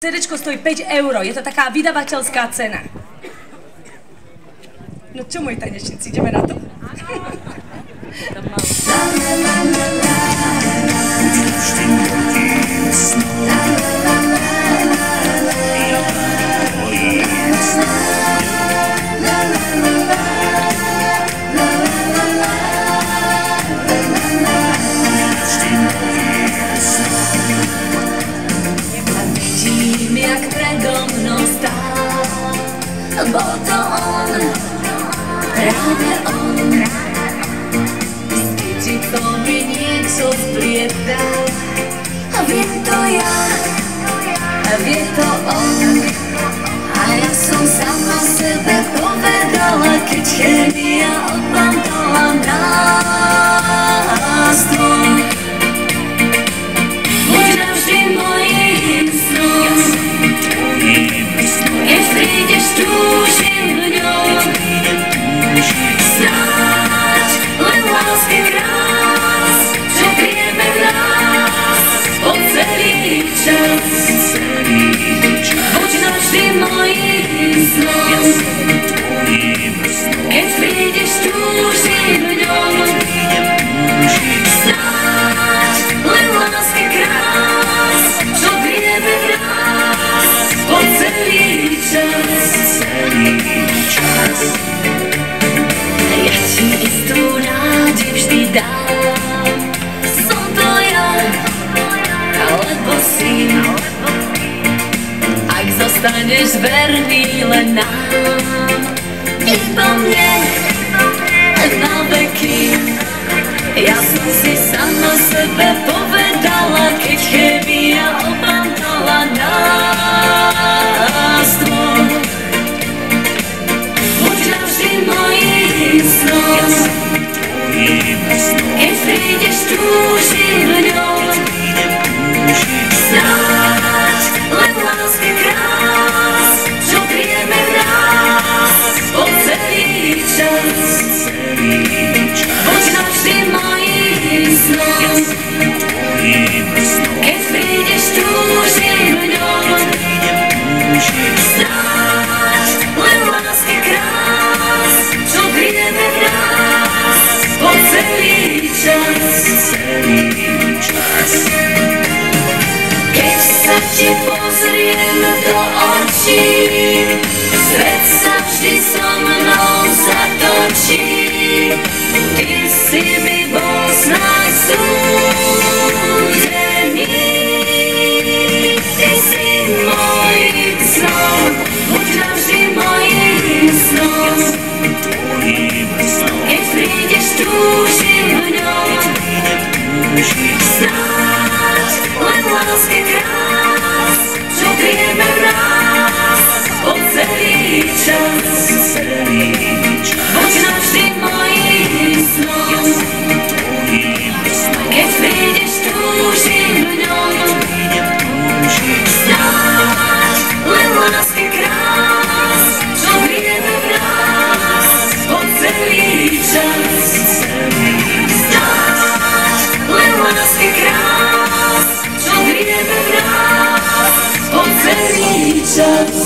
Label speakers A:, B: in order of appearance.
A: CDčko stojí 5 €, je to taká vydavateľská cena. No čo, moji tanečníci, ideme na to?
B: Vidím, jak predo mnou stál, bol to on, práve on. S kytickou mi niečo spliedal, a viem to ja, a vie to on. A ja som sama sebe povedala, keď chémia odpamtala nás dvoch. Buď navždy mojím snom, keď prídeš, túžim v ňom. Snáď len lásky krás, čo vieme v nás po celý čas. Buď navždy mojím snom, keď prídeš, túžim v ňom. Snáď len lásky krás, čo vieme v nás po celý čas. Ja ti istú nádej vždy dám, som to ja, alebo si. Ak zostaneš verný len nám, iba mne na veky. Ja som si sama sebe povedala, keď chémia opantala nás dvoch. Buď navždy mojím snom, keď prídeš, túžim v ňom. Snáď len lásky krás, čo vieme v nás po celý čas. Buď navždy mojím snom, keď prídeš, túžim v ňom. Snáď len lásky krás, čo vieme v nás po celý čas. Keď sa ti pozriem do očí, svet sa vždy so mnou zatočí. Ty si mi bol snáď súdený, ty si mojím snom, buď navždy mojím snom. Keď prídeš, túžim v ňom. Snáď len lásky krás, čo vieme v nás po celý čas. Buď navždy mojím snom, keď prídeš, túžim v ňom. Snáď len lásky krás, čo vieme v nás po celý čas. Snáď len lásky krás, čo vieme v nás po celý čas.